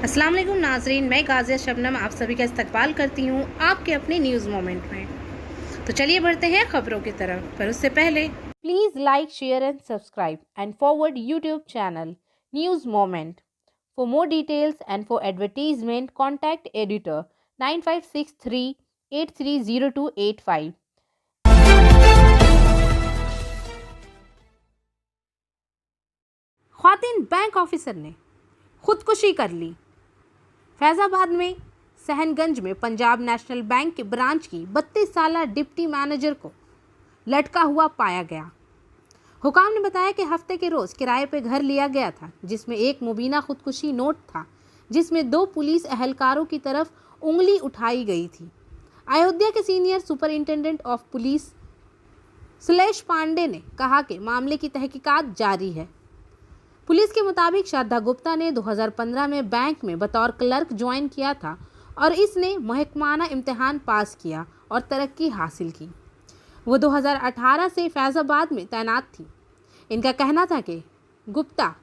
अस्सलाम वालेकुम नाजरीन, मैं गाजिया शबनम आप सभी का इस्तकबाल करती हूँ आपके अपने न्यूज़ मोमेंट में। तो चलिए बढ़ते हैं खबरों की तरफ, पर उससे पहले please like, share and subscribe and forward YouTube channel news moment. For more details and for advertisement contact editor 9563830285। ख्वातीन बैंक ऑफिसर ने खुदकुशी कर ली। फैज़ाबाद में सहनगंज में पंजाब नेशनल बैंक के ब्रांच की 32 साल डिप्टी मैनेजर को लटका हुआ पाया गया। हुकाम ने बताया कि हफ्ते के रोज़ किराए पे घर लिया गया था, जिसमें एक मुबीना खुदकुशी नोट था, जिसमें 2 पुलिस अहलकारों की तरफ उंगली उठाई गई थी। अयोध्या के senior superintendent of police Sulesh Pande ने कहा कि मामले की तहकीकात जारी है। पुलिस के मुताबिक श्रद्धा गुप्ता ने 2015 में बैंक में बतौर क्लर्क ज्वाइन किया था और इसने महकमाना इम्तिहान पास किया और तरक्की हासिल की। वो 2018 से फैज़ाबाद में तैनात थी। इनका कहना था कि गुप्ता,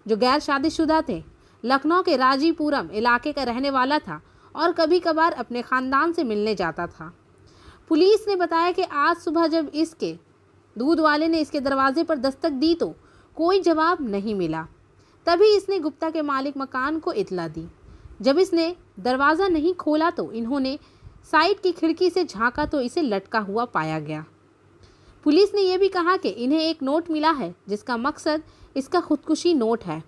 जो गैर शादीशुदा थे, लखनऊ के राजीपुरम इलाके का रहने वाला था और कभी कभार अपने ख़ानदान से मिलने जाता था। पुलिस ने बताया कि आज सुबह जब इसके दूध वाले ने इसके दरवाजे पर दस्तक दी तो कोई जवाब नहीं मिला। तभी इसने गुप्ता के मालिक मकान को इत्तला दी। जब इसने दरवाज़ा नहीं खोला तो इन्होंने साइड की खिड़की से झांका तो इसे लटका हुआ पाया गया। पुलिस ने यह भी कहा कि इन्हें एक नोट मिला है जिसका मकसद इसका खुदकुशी नोट है,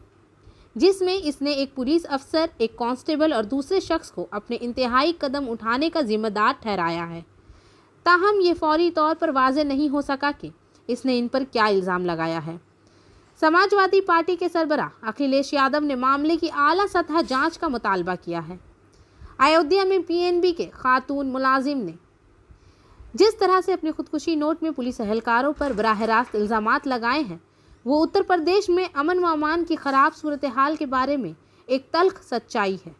जिसमें इसने एक पुलिस अफसर, एक कांस्टेबल और दूसरे शख्स को अपने इंतहाई कदम उठाने का जिम्मेदार ठहराया है। ताहम ये फौरी तौर पर वाज़ेह नहीं हो सका कि इसने इन पर क्या इल्ज़ाम लगाया है। समाजवादी पार्टी के सरबराह अखिलेश यादव ने मामले की आला सतह जांच का मुतालबा किया है। अयोध्या में पीएनबी के खातून मुलाजिम ने जिस तरह से अपने खुदकुशी नोट में पुलिस अहलकारों पर बराह रास्त इल्ज़ामात लगाए हैं, वो उत्तर प्रदेश में अमन व अमान की ख़राब सूरत हाल के बारे में एक तल्ख सच्चाई है।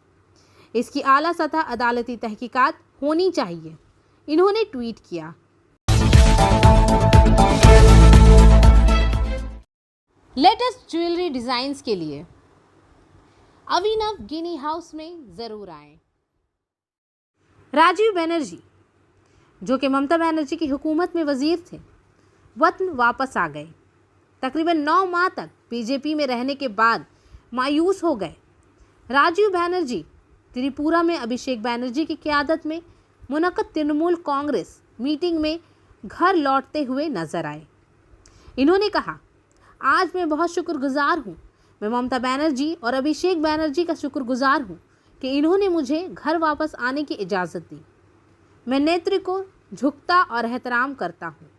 इसकी आला सतह अदालती तहकीकात होनी चाहिए, इन्होंने ट्वीट किया। लेटेस्ट ज्वेलरी डिज़ाइंस के लिए अभिनव गिनी हाउस में ज़रूर आएं। राजीव बनर्जी, जो कि ममता बनर्जी की हुकूमत में वज़ीर थे, वतन वापस आ गए। तकरीबन 9 माह तक बीजेपी में रहने के बाद मायूस हो गए। राजीव बनर्जी त्रिपुरा में अभिषेक बनर्जी की क़यादत में मुनक़्क़द तृणमूल कांग्रेस मीटिंग में घर लौटते हुए नजर आए। इन्होंने कहा, आज मैं बहुत शुक्रगुजार हूँ। मैं ममता बनर्जी और अभिषेक बनर्जी का शुक्रगुजार हूँ कि इन्होंने मुझे घर वापस आने की इजाज़त दी। मैं नेतृत्व को झुकता और एहतराम करता हूँ।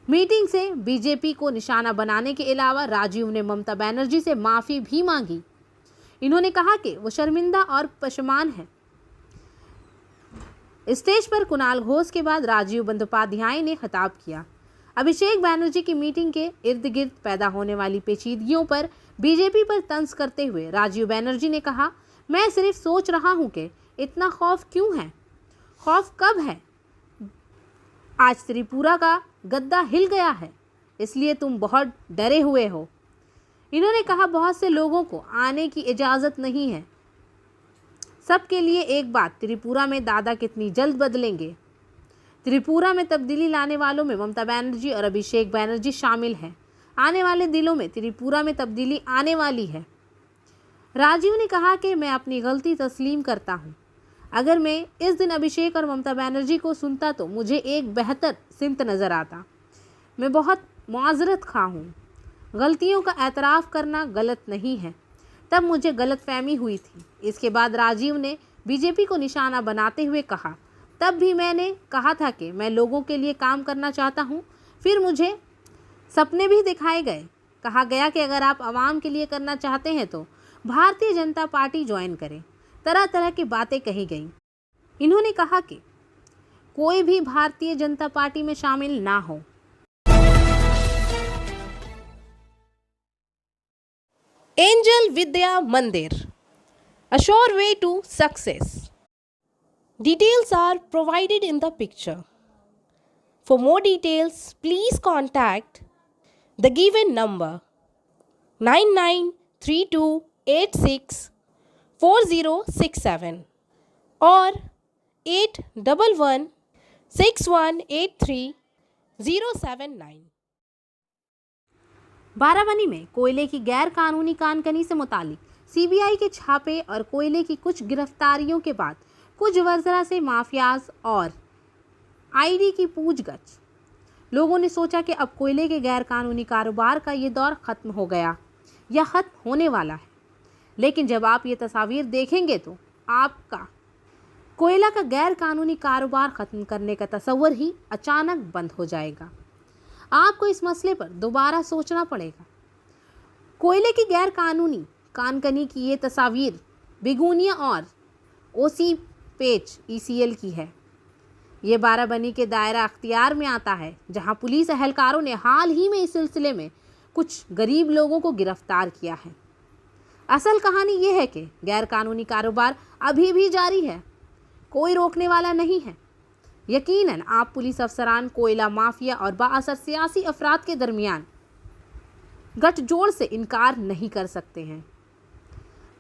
मीटिंग से बीजेपी को निशाना बनाने के अलावा राजीव ने ममता बनर्जी से माफ़ी भी मांगी। इन्होंने कहा कि वो शर्मिंदा और पशेमान है। स्टेज पर कुणाल घोष के बाद राजीव बंदोपाध्याय ने खिताब किया। अभिषेक बनर्जी की मीटिंग के इर्द गिर्द पैदा होने वाली पेचीदगियों पर बीजेपी पर तंज करते हुए राजीव बनर्जी ने कहा, मैं सिर्फ सोच रहा हूं कि इतना खौफ क्यों है, खौफ कब है? आज त्रिपुरा का गद्दा हिल गया है, इसलिए तुम बहुत डरे हुए हो। इन्होंने कहा, बहुत से लोगों को आने की इजाज़त नहीं है। सबके लिए एक बात, त्रिपुरा में दादा कितनी जल्द बदलेंगे। त्रिपुरा में तब्दीली लाने वालों में ममता बनर्जी और अभिषेक बनर्जी शामिल हैं। आने वाले दिनों में त्रिपुरा में तब्दीली आने वाली है। राजीव ने कहा कि मैं अपनी गलती तस्लीम करता हूं। अगर मैं इस दिन अभिषेक और ममता बनर्जी को सुनता तो मुझे एक बेहतर सिमत नज़र आता। मैं बहुत माजरत खा हूँ। गलतियों का एतराफ़ करना गलत नहीं है। तब मुझे गलतफहमी हुई थी। इसके बाद राजीव ने बीजेपी को निशाना बनाते हुए कहा, तब भी मैंने कहा था कि मैं लोगों के लिए काम करना चाहता हूं। फिर मुझे सपने भी दिखाए गए। कहा गया कि अगर आप आवाम के लिए करना चाहते हैं तो भारतीय जनता पार्टी ज्वाइन करें। तरह तरह की बातें कही गई। इन्होंने कहा कि कोई भी भारतीय जनता पार्टी में शामिल ना हो। एंजल विद्या मंदिर, a sure way to success. Details are provided in the picture. For more details, please contact the given number 993286 4067 और 81116183 079। बाराबंकी में कोयले की गैर कानूनी कानकनी से मुतालिक सीबीआई के छापे और कोयले की कुछ गिरफ्तारियों के बाद कुछ वजरा से माफियाज और आईडी की पूछगछ, लोगों ने सोचा कि अब कोयले के गैर कानूनी कारोबार का ये दौर खत्म हो गया या खत्म होने वाला है। लेकिन जब आप ये तस्वीर देखेंगे तो आपका कोयला का गैर कानूनी कारोबार खत्म करने का तस्वर ही अचानक बंद हो जाएगा। आपको इस मसले पर दोबारा सोचना पड़ेगा। कोयले की गैर कानूनी कानकनी की ये तस्वीर बिगुनिया और ओसी पेच ईसीएल की है। ये बाराबंकी के दायरा अख्तियार में आता है, जहां पुलिस एहलकारों ने हाल ही में इस सिलसिले में कुछ गरीब लोगों को गिरफ्तार किया है। असल कहानी ये है कि गैर कानूनी कारोबार अभी भी जारी है, कोई रोकने वाला नहीं है। यकीनन आप पुलिस अफसरान कोयला माफिया और बाअसर सियासी अफराद के दरमियान गठजोड़ से इनकार नहीं कर सकते हैं।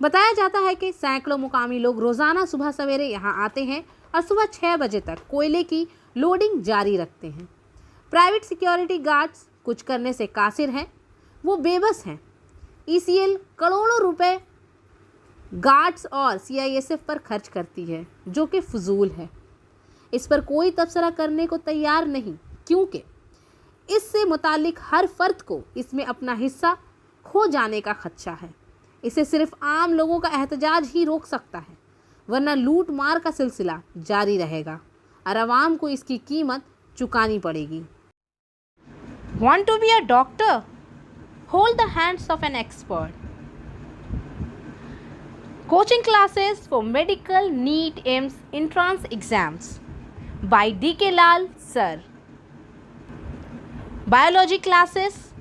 बताया जाता है कि सैकड़ों मुकामी लोग रोज़ाना सुबह सवेरे यहाँ आते हैं और सुबह 6 बजे तक कोयले की लोडिंग जारी रखते हैं। प्राइवेट सिक्योरिटी गार्ड्स कुछ करने से कासिर हैं, वो बेबस हैं। ईसीएल करोड़ों रुपए गार्ड्स और सीआईएसएफ पर खर्च करती है, जो कि फजूल है। इस पर कोई तबसरा करने को तैयार नहीं, क्योंकि इससे मुतालिक हर फर्द को इसमें अपना हिस्सा खो जाने का खदशा है। इसे सिर्फ आम लोगों का एहतजाज ही रोक सकता है, वरना लूट मार का सिलसिला जारी रहेगा और आवाम को इसकी कीमत चुकानी पड़ेगी। Want to be a doctor? Hold the hands of an expert. Coaching classes for medical NEET AIMS entrance exams by D.K. Lal Sir. Biology classes,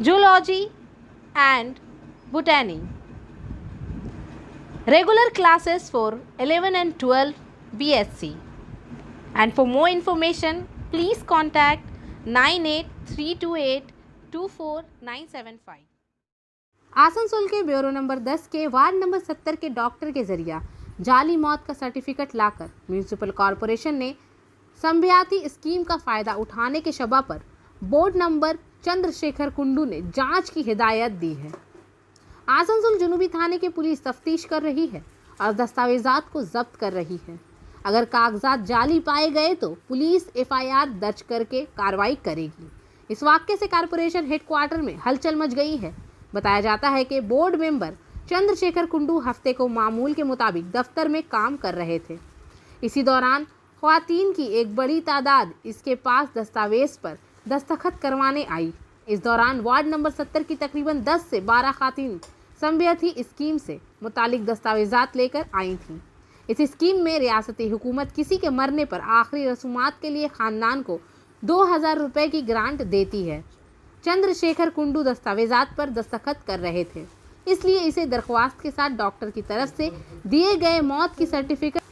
zoology and botany. Regular classes for 11 and 12 BSc. And for more information, please contact 9832824975। Asansol के bureau number 10 के ward number 70 के doctor के जरिया जाली मौत का certificate लाकर municipal corporation ने संभ्याती scheme का फ़ायदा उठाने के शबा पर बोर्ड नंबर चंद्रशेखर कुंडू ने जांच की हिदायत दी है। आसनसोल जुनूबी थाने की पुलिस तफ्तीश कर रही है और दस्तावेजात को जब्त कर रही है। अगर कागजात जाली पाए गए तो पुलिस एफआईआर दर्ज करके कार्रवाई करेगी। इस वाक़ये से कॉरपोरेशन हेडक्वार्टर में हलचल मच गई है। बताया जाता है कि बोर्ड मेंबर चंद्रशेखर कुंडू हफ्ते को मामूल के मुताबिक दफ्तर में काम कर रहे थे। इसी दौरान ख्वातीन की एक बड़ी तादाद इसके पास दस्तावेज पर दस्तखत करवाने आई। इस दौरान वार्ड नंबर 70 की तकरीबन 10 से 12 ख़वातीन संभ्याती स्कीम से मुतालिक दस्तावेजात लेकर आई थीं। इस स्कीम में रियासती हुकूमत किसी के मरने पर आखिरी रसूमात के लिए ख़ानदान को 2000 रुपये की ग्रांट देती है। चंद्रशेखर कुंडू दस्तावेजात पर दस्तखत कर रहे थे, इसलिए इसे दरख्वास्त के साथ डॉक्टर की तरफ से दिए गए मौत की सर्टिफिकेट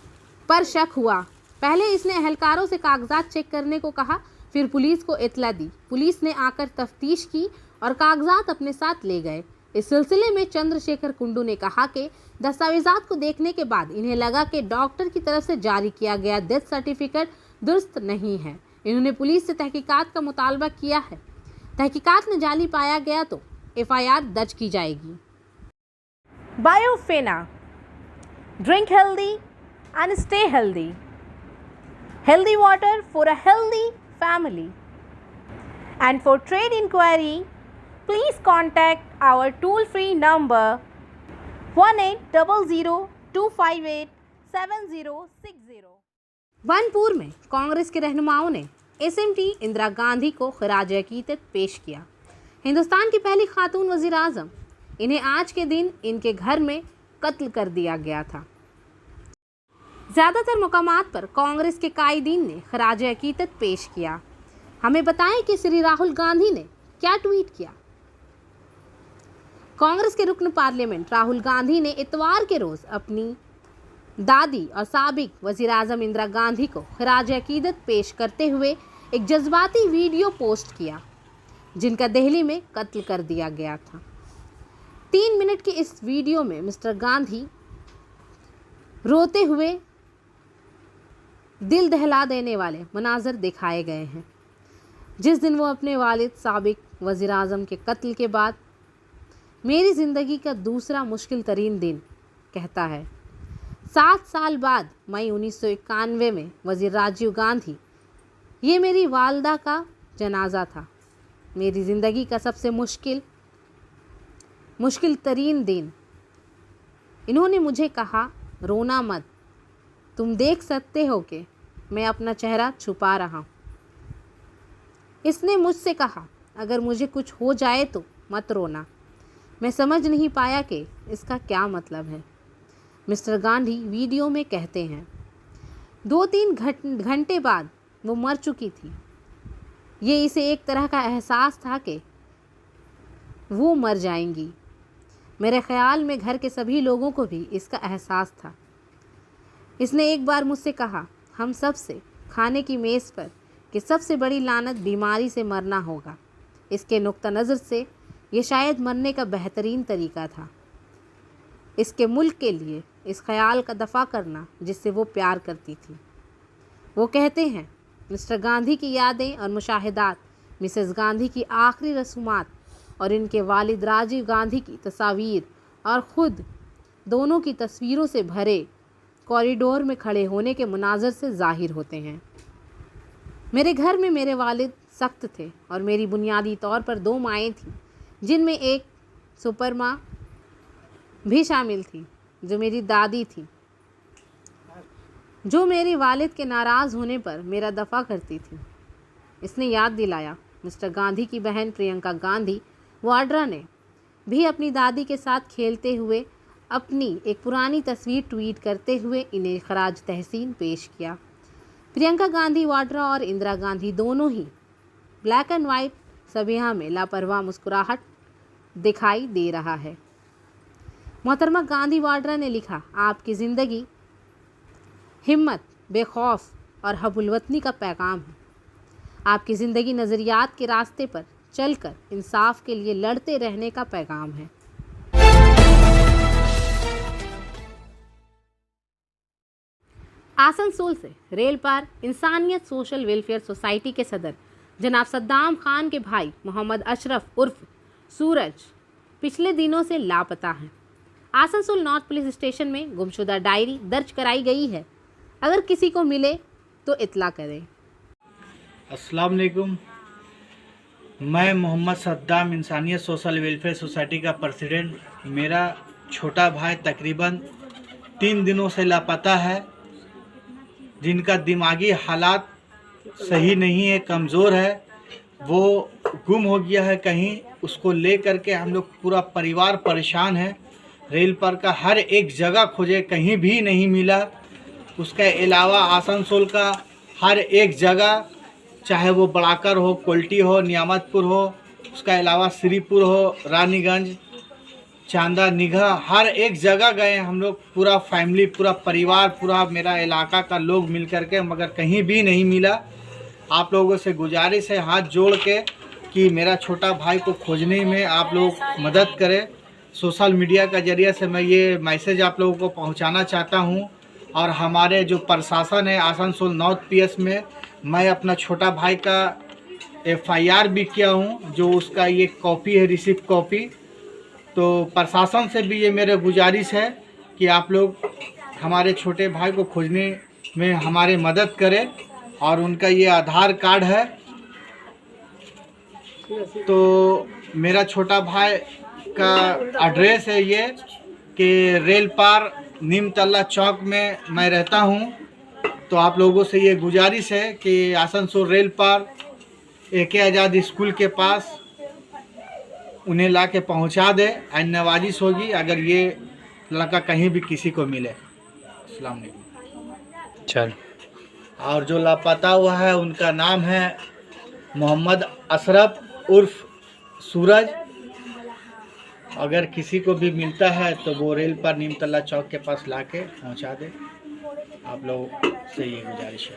पर शक हुआ। पहले इसने एहलकारों से कागजात चेक करने को कहा, फिर पुलिस को इत्तला दी। पुलिस ने आकर तफ्तीश की और कागजात अपने साथ ले गए। इस सिलसिले में चंद्रशेखर कुंडू ने कहा कि दस्तावेजात को देखने के बाद इन्हें लगा कि डॉक्टर की तरफ से जारी किया गया डेथ सर्टिफिकेट दुरुस्त नहीं है। इन्होंने पुलिस से तहकीकात का मुतालबा किया है। तहकीकात में जाली पाया गया तो एफआईआर दर्ज की जाएगी। Biofina. Drink healthy and stay healthy. Healthy water for a healthy family. And for trade inquiry, please contact our toll-free number 1800-258-7060। वनपुर में कांग्रेस के रहनुमाओं ने एसएमटी इंदिरा गांधी को खराज अकीदत पेश किया। हिंदुस्तान की पहली खातून वज़ीर आज़म, इन्हें आज के दिन इनके घर में कत्ल कर दिया गया था। ज़्यादातर मुकामात पर कांग्रेस के कायदीन ने खराज अकीदत पेश किया। हमें बताएं कि श्री राहुल गांधी ने क्या ट्वीट किया। कांग्रेस के रुकन पार्लियामेंट राहुल गांधी ने इतवार के रोज़ अपनी दादी और साबिक वज़ीर आज़म इंदिरा गांधी को खराज अकीदत पेश करते हुए एक जज्बाती वीडियो पोस्ट किया, जिनका दिल्ली में कत्ल कर दिया गया था। 3 मिनट की इस वीडियो में मिस्टर गांधी रोते हुए दिल दहला देने वाले मनाजर दिखाए गए हैं। जिस दिन वो अपने वालिद साबिक वज़ीर आज़म के कत्ल के बाद मेरी ज़िंदगी का दूसरा मुश्किल तरीन दिन कहता है। 7 साल बाद मई 1991 में वज़ीर राजीव गांधी, ये मेरी वालदा का जनाजा था। मेरी ज़िंदगी का सबसे मुश्किल तरीन दिन। इन्होंने मुझे कहा, रोना मत, तुम देख सकते हो कि मैं अपना चेहरा छुपा रहा हूँ। इसने मुझसे कहा, अगर मुझे कुछ हो जाए तो मत रोना। मैं समझ नहीं पाया कि इसका क्या मतलब है। मिस्टर गांधी वीडियो में कहते हैं 2-3 घंटे बाद वो मर चुकी थी। ये इसे एक तरह का एहसास था कि वो मर जाएंगी। मेरे ख़्याल में घर के सभी लोगों को भी इसका एहसास था। इसने एक बार मुझसे कहा, हम सब से खाने की मेज़ पर कि सबसे बड़ी लानत बीमारी से मरना होगा। इसके नुक्ता नज़र से ये शायद मरने का बेहतरीन तरीका था। इसके मुल्क के लिए इस ख़याल का दफ़ा करना जिससे वो प्यार करती थी। वो कहते हैं, मिस्टर गांधी की यादें और मुशाहिदात, मिसेस गांधी की आखिरी रसूमात और इनके वालिद राजीव गांधी की तस्वीर और ख़ुद दोनों की तस्वीरों से भरे कॉरिडोर में खड़े होने के मुनाजर से ज़ाहिर होते हैं। मेरे घर में मेरे वालिद सख्त थे और मेरी बुनियादी तौर पर 2 माएँ थीं, जिनमें एक सुपर माँ भी शामिल थी जो मेरी दादी थी, जो मेरे वालिद के नाराज़ होने पर मेरा दफ़ा करती थी। इसने याद दिलाया, मिस्टर गांधी की बहन प्रियंका गांधी वाड्रा ने भी अपनी दादी के साथ खेलते हुए अपनी एक पुरानी तस्वीर ट्वीट करते हुए इन्हें खराज तहसीन पेश किया। प्रियंका गांधी वाड्रा और इंदिरा गांधी दोनों ही ब्लैक एंड वाइट सबिया में लापरवाह मुस्कुराहट दिखाई दे रहा है। मोहतरमा गांधी वाड्रा ने लिखा, आपकी ज़िंदगी हिम्मत, बेखौफ और हबुलवतनी का पैगाम है। आपकी ज़िंदगी नज़रियात के रास्ते पर चलकर इंसाफ के लिए लड़ते रहने का पैगाम है। आसनसोल से रेल पार इंसानियत सोशल वेलफेयर सोसाइटी के सदर जनाब सद्दाम खान के भाई मोहम्मद अशरफ उर्फ सूरज पिछले दिनों से लापता हैं। आसनसोल नॉर्थ पुलिस स्टेशन में गुमशुदा डायरी दर्ज कराई गई है। अगर किसी को मिले तो इत्ला करें। अस्सलाम वालेकुम। मैं मोहम्मद सद्दाम इंसानियत सोशल वेलफेयर सोसाइटी का प्रेसिडेंट। मेरा छोटा भाई तकरीबन 3 दिनों से लापता है, जिनका दिमागी हालात सही नहीं है, कमज़ोर है। वो गुम हो गया है कहीं, उसको ले करके हम लोग पूरा परिवार परेशान है। रेल पर का हर एक जगह खोजे, कहीं भी नहीं मिला। उसके अलावा आसनसोल का हर एक जगह, चाहे वो बड़ाकर हो, कोल्टी हो, नियामतपुर हो, उसका अलावा श्रीपुर हो, रानीगंज, चांदा निगाह, हर एक जगह गए हम लोग, पूरा फैमिली, पूरा परिवार, पूरा मेरा इलाका का लोग मिल कर के, मगर कहीं भी नहीं मिला। आप लोगों से गुजारिश है हाथ जोड़ के कि मेरा छोटा भाई को खोजने में आप लोग मदद करें। सोशल मीडिया का जरिए से मैं ये मैसेज आप लोगों को पहुंचाना चाहता हूं। और हमारे जो प्रशासन है आसनसोल नॉर्थ पीएस में, मैं अपना छोटा भाई का FIR भी किया हूं, जो उसका ये कॉपी है, रिसिप्ट कॉपी। तो प्रशासन से भी ये मेरे गुजारिश है कि आप लोग हमारे छोटे भाई को खोजने में हमारे मदद करें। और उनका ये आधार कार्ड है। तो मेरा छोटा भाई का एड्रेस है ये कि रेल पार नीमतल्ला चौक में मैं रहता हूँ। तो आप लोगों से ये गुजारिश है कि आसनसोल रेल पार AK आज़ाद स्कूल के पास उन्हें ला के पहुँचा दे। नवाजिश होगी अगर ये लड़का कहीं भी किसी को मिले। अस्सलाम वालेकुम। चल। और जो लापता हुआ है उनका नाम है मोहम्मद अशरफ उर्फ सूरज। अगर किसी को भी मिलता है तो वो रेल पर नीमतल्ला चौक के पास ला के पहुँचा दे। आप लोग से ये गुजारिश है।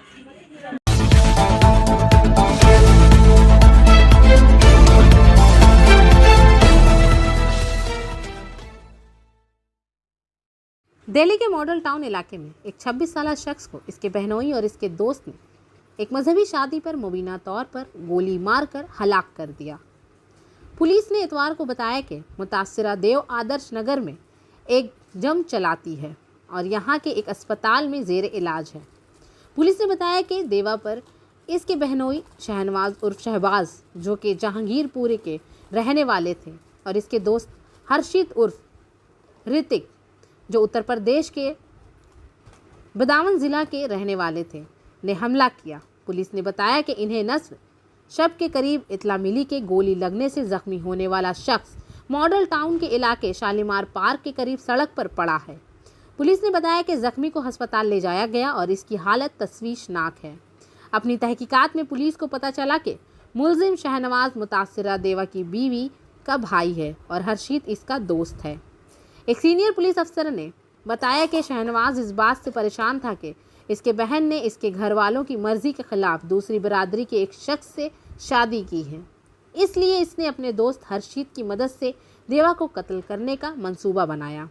दिल्ली के मॉडल टाउन इलाके में एक 26 साल शख्स को इसके बहनोई और इसके दोस्त ने एक मजहबी शादी पर मुबीना तौर पर गोली मारकर हलाक कर दिया। पुलिस ने इतवार को बताया कि मुतासिरा देव आदर्श नगर में एक जम चलाती है और यहाँ के एक अस्पताल में जेर इलाज है। पुलिस ने बताया कि देवा पर इसके बहनोई शहनवाज उर्फ शहबाज, जो कि जहांगीरपुरी के रहने वाले थे, और इसके दोस्त हर्षित उर्फ ऋतिक, जो उत्तर प्रदेश के बदावन ज़िला के रहने वाले थे, ने हमला किया। पुलिस ने बताया कि इन्हें नस्ल शब के करीब इतला मिली कि गोली लगने से जख्मी होने वाला शख्स मॉडल टाउन के इलाके शालीमार पार्क के करीब सड़क पर पड़ा है। पुलिस ने बताया कि जख्मी को अस्पताल ले जाया गया और इसकी हालत तशवीशनाक है। अपनी तहकीकात में पुलिस को पता चला कि मुलजिम शहनवाज मुतासिरा देवा की बीवी का भाई है और हर्षित इसका दोस्त है। एक सीनियर पुलिस अफसर ने बताया कि शहनवाज इस बात से परेशान था कि इसके बहन ने इसके घर वालों की मर्जी के खिलाफ दूसरी बरादरी के एक शख्स से शादी की है, इसलिए इसने अपने दोस्त हर्षित की मदद से देवा को कत्ल करने का मंसूबा बनाया।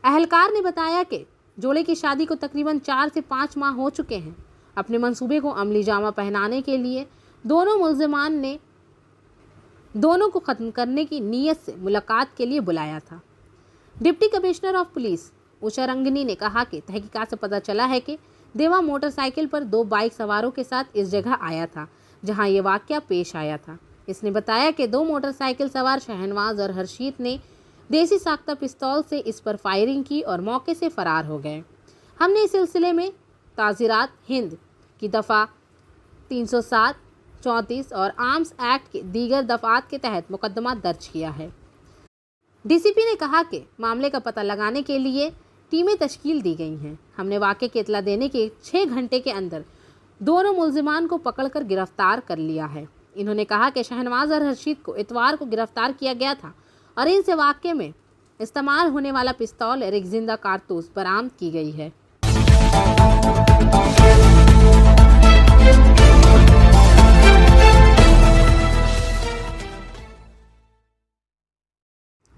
अहलकार ने बताया कि जोड़े की शादी को तकरीबन 4 से 5 माह हो चुके हैं। अपने मंसूबे को अमली जामा पहनाने के लिए दोनों मुल्जिमान ने दोनों को ख़त्म करने की नीयत से मुलाकात के लिए बुलाया था। Deputy commissioner of police Usha रंगनी ने कहा कि तहकीकात से पता चला है कि देवा मोटरसाइकिल पर 2 बाइक सवारों के साथ इस जगह आया था जहां ये वाकया पेश आया था। इसने बताया कि 2 मोटरसाइकिल सवार शहनवाज और हर्षित ने देसी साख्ता पिस्तौल से इस पर फायरिंग की और मौके से फरार हो गए। हमने इस सिलसिले में ताज़ीरात हिंद की दफ़ा 307, 34 और आर्म्स एक्ट के दीगर दफ़ात के तहत मुकदमा दर्ज किया है। डीसीपी ने कहा कि मामले का पता लगाने के लिए टीमें तश्कील दी गई हैं। हमने वाक़े की इतला देने के 6 घंटे के अंदर दोनों मुल्जिमान को पकड़कर गिरफ्तार कर लिया है। इन्होंने कहा कि शहनवाज और हर्षित को इतवार को गिरफ्तार किया गया था और इनसे वाक़े में इस्तेमाल होने वाला पिस्तौल और एक जिंदा कारतूस बरामद की गई है।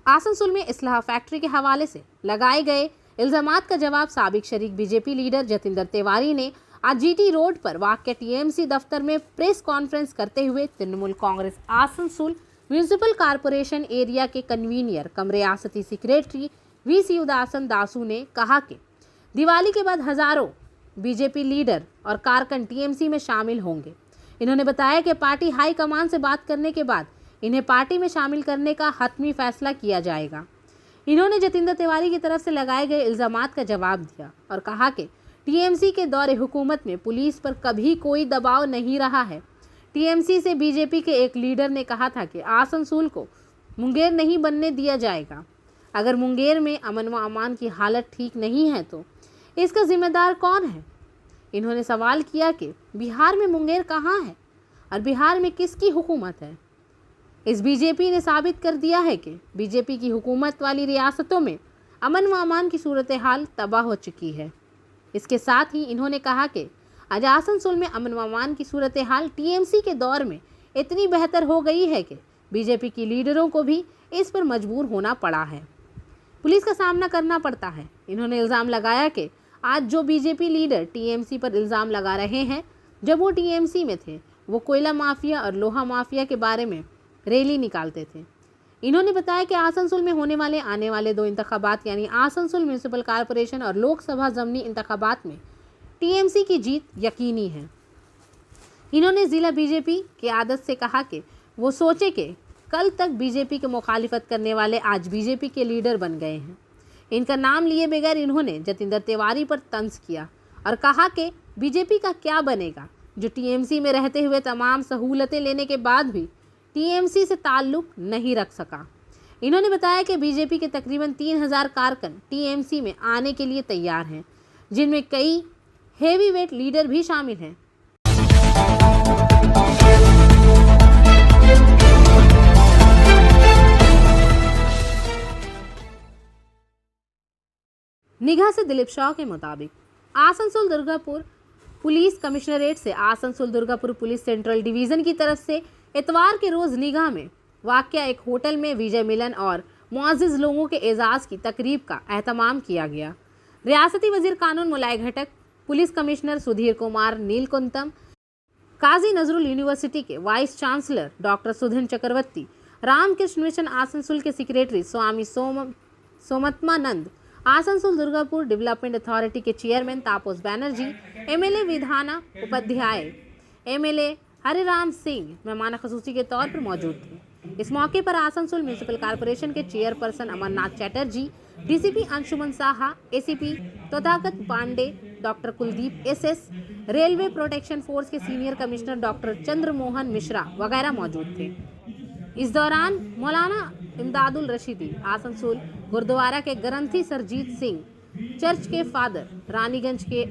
आसनसोल में इस्लाह फैक्ट्री के हवाले से लगाए गए इल्ज़ामात का जवाब साबिक शरीक बीजेपी लीडर जतिंदर तिवारी ने आज जीटी रोड पर वाक़या टीएमसी दफ्तर में प्रेस कॉन्फ्रेंस करते हुए Trinamool Congress Asansol municipal corporation area के कन्वीनियर कम रियासती सेक्रेटरी वीसी उदासन दासू ने कहा कि दिवाली के बाद हज़ारों बीजेपी लीडर और कारकन टीएमसी में शामिल होंगे। इन्होंने बताया कि पार्टी हाई कमान से बात करने के बाद इन्हें पार्टी में शामिल करने का हतमी फैसला किया जाएगा। इन्होंने जतिंदर तिवारी की तरफ से लगाए गए इल्ज़ामात का जवाब दिया और कहा कि टीएमसी के दौरे हुकूमत में पुलिस पर कभी कोई दबाव नहीं रहा है। टीएमसी से बीजेपी के एक लीडर ने कहा था कि आसनसोल को मुंगेर नहीं बनने दिया जाएगा। अगर मुंगेर में अमन व अमान की हालत ठीक नहीं है तो इसका जिम्मेदार कौन है। इन्होंने सवाल किया कि बिहार में मुंगेर कहाँ है और बिहार में किसकी हुकूमत है। इस बीजेपी ने साबित कर दिया है कि बीजेपी की हुकूमत वाली रियासतों में अमन व अमान की सूरत हाल तबाह हो चुकी है। इसके साथ ही इन्होंने कहा कि आज आसनसोल में अमन व अमान की सूरत हाल टीएमसी के दौर में इतनी बेहतर हो गई है कि बीजेपी की लीडरों को भी इस पर मजबूर होना पड़ा है, पुलिस का सामना करना पड़ता है। इन्होंने इल्ज़ाम लगाया कि आज जो बीजेपी लीडर टीएमसी पर इल्ज़ाम लगा रहे हैं, जब वो टीएमसी में थे वो कोयला माफिया और लोहा माफिया के बारे में रैली निकालते थे। इन्होंने बताया कि आसनसोल में होने वाले आने वाले 2 इंतखाबात यानी आसनसोल म्यूनिसिपल कॉरपोरेशन और लोकसभा ज़मीनी इंतखाबात में टीएमसी की जीत यकीनी है। इन्होंने ज़िला बीजेपी की आदत से कहा कि वो सोचे कि कल तक बीजेपी की मुखालिफत करने वाले आज बीजेपी के लीडर बन गए हैं। इनका नाम लिए बगैर इन्होंने जतिंदर तिवारी पर तंज किया और कहा कि बीजेपी का क्या बनेगा जो टीएमसी में रहते हुए तमाम सहूलतें लेने के बाद भी टीएमसी से ताल्लुक़ नहीं रख सका। इन्होंने बताया कि बीजेपी के तकरीबन 3000 कारकन टीएमसी में आने के लिए तैयार हैं, जिनमें कई हेवी वेट लीडर भी शामिल हैं। निगाह से दिलीप शाह के मुताबिक आसनसोल दुर्गापुर पुलिस कमिश्नरेट से Asansol Durgapur police central division की तरफ से इतवार के रोज़ निगाह में वाक़या एक होटल में विजय मिलन और मुआज़्ज़िज़ लोगों के एजाज़ की तकरीब का एहतमाम किया गया। रियासती वजीर कानून मुलाय घटक, पुलिस कमिश्नर सुधीर कुमार नीलकुंतम, काजी नजरुल यूनिवर्सिटी के वाइस चांसलर डॉक्टर सुधीन चक्रवर्ती, रामकृष्ण मिशन आसनसोल के सेक्रेटरी स्वामी सोमत्मानंद, आसनसोल दुर्गापुर डेवलपमेंट अथॉरिटी के चेयरमैन तापस बैनर्जी, एमएलए विधाना उपाध्याय, एमएलए हरिराम सिंह मेहमान खसूसी के तौर पर मौजूद थे। इस मौके पर आसनसोल म्यूनिसिपल कॉर्पोरेशन के chairperson Amarnath Chatterjee, DCP Anshuman Saha, ACP Tathagat Pandey, doctor Kuldeep SS, railway protection force के senior commissioner doctor Chandramohan Mishra वगैरह मौजूद थे। इस दौरान मौलाना इमदादुल रशीदी, आसनसोल गुरुद्वारा के ग्रंथी सरजीत सिंह, चर्च के फादर रानीगंज के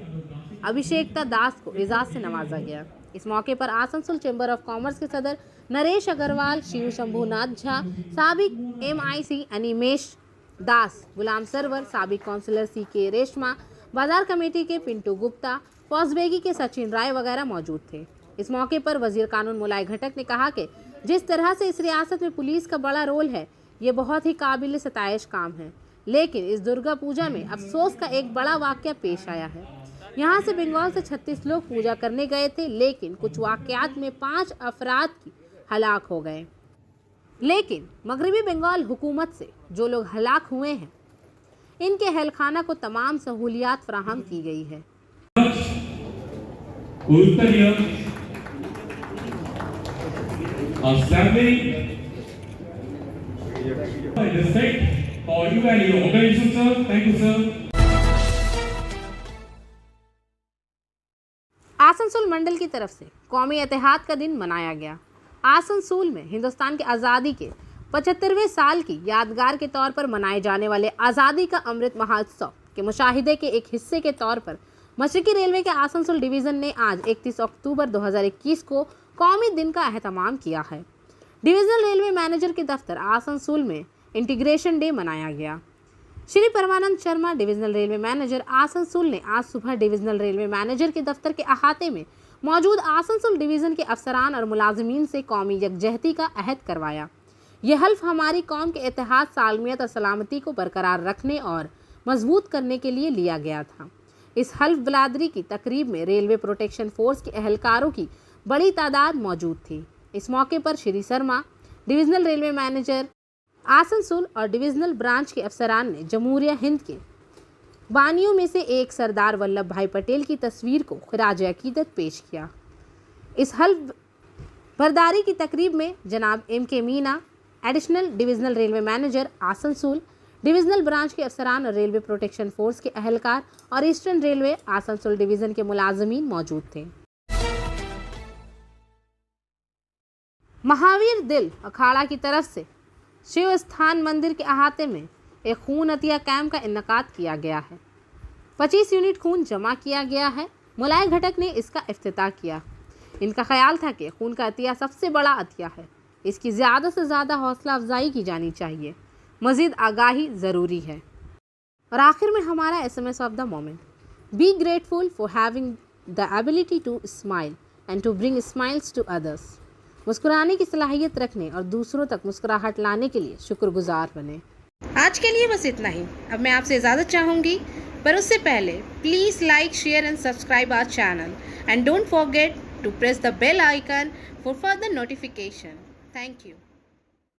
अभिषेकता दास को एजाज से नवाजा गया। इस मौके पर आसनसोल चैम्बर ऑफ कॉमर्स के सदर नरेश अग्रवाल, शिव शंभुनाथ झा, साबिक MIC अनिमेश दास, गुलाम सरवर, साबिक काउंसलर CK रेशमा, बाजार कमेटी के पिंटू गुप्ता, पॉसबेगी के सचिन राय वगैरह मौजूद थे। इस मौके पर वजीर कानून मुलाय घटक ने कहा कि जिस तरह से इस रियासत में पुलिस का बड़ा रोल है, ये बहुत ही काबिल सताइश काम है, लेकिन इस दुर्गा पूजा में अफसोस का एक बड़ा वाकया पेश आया है। यहाँ से बंगाल से 36 लोग पूजा करने गए थे, लेकिन कुछ वाकयात में 5 अफराद की हलाक हो गए। लेकिन मगरबी बंगाल हुकूमत से जो लोग हलाक हुए हैं, इनके अहलखाना को तमाम सहूलियात फराहम की गई है। आसनसोल मंडल की तरफ से कौमी इत्तेहाद का दिन मनाया गया। आसनसोल में हिंदुस्तान की आज़ादी के 75वें साल की यादगार के तौर पर मनाए जाने वाले आज़ादी का अमृत महोत्सव के मुशाहिदे के एक हिस्से के तौर पर मशरकी रेलवे के आसनसोल डिवीज़न ने आज 31 अक्टूबर 2021 को कौमी दिन का एहतमाम किया है। डिविजनल रेलवे मैनेजर के दफ्तर आसनसोल में इंटीग्रेशन डे मनाया गया। Shri Parmanand Sharma, divisional railway manager Asansol ने आज सुबह डिविजनल रेलवे मैनेजर के दफ्तर के अहाते में मौजूद आसनसोल डिवीज़न के अफसरान और मुलाजमीन से कौमी यकजहती का अहद करवाया। यह हल्फ हमारी कौम के इत्तेहाद, सालमियत और सलामती को बरकरार रखने और मजबूत करने के लिए लिया गया था। इस हल्फ बलादरी की तकरीब में रेलवे प्रोटेक्शन फोर्स के अहलकारों की बड़ी तादाद मौजूद थी। इस मौके पर Shri Sharma, divisional railway manager Asansol और डिविजनल ब्रांच के अफसरान ने जमहूरिया हिंद के बानियों में से एक सरदार वल्लभ भाई पटेल की तस्वीर को खिराज अकीदत पेश किया। इस हल्फ बरदारी की तकरीब में जनाब MK Meena, additional divisional railway manager Asansol, divisional branch के अफसरान और रेलवे प्रोटेक्शन फोर्स के अहलकार और ईस्टर्न रेलवे आसनसोल डिवीज़न के मुलाजमीन मौजूद थे। महावीर दिल अखाड़ा की तरफ से शिव स्थान मंदिर के अहाते में एक खून अतिया कैंप का इन्नकाद किया गया है। 25 यूनिट खून जमा किया गया है। मुलाय घटक ने इसका इफ्तिताह किया। इनका ख्याल था कि खून का अतिया सबसे बड़ा अतिया है, इसकी ज़्यादा से ज़्यादा हौसला अफजाई की जानी चाहिए, मज़ीद आगाही ज़रूरी है। और आखिर में हमारा SMS of the moment, be grateful for having the ability to smile and to bring smiles to others. मुस्कुराने की सलाहियत रखने और दूसरों तक मुस्कुराहट लाने के लिए शुक्रगुजार बने। आज के लिए बस इतना ही। अब मैं आपसे इजाज़त चाहूँगी, पर उससे पहले please like, share and subscribe our channel and don't forget to press the bell icon for further notification. Thank you.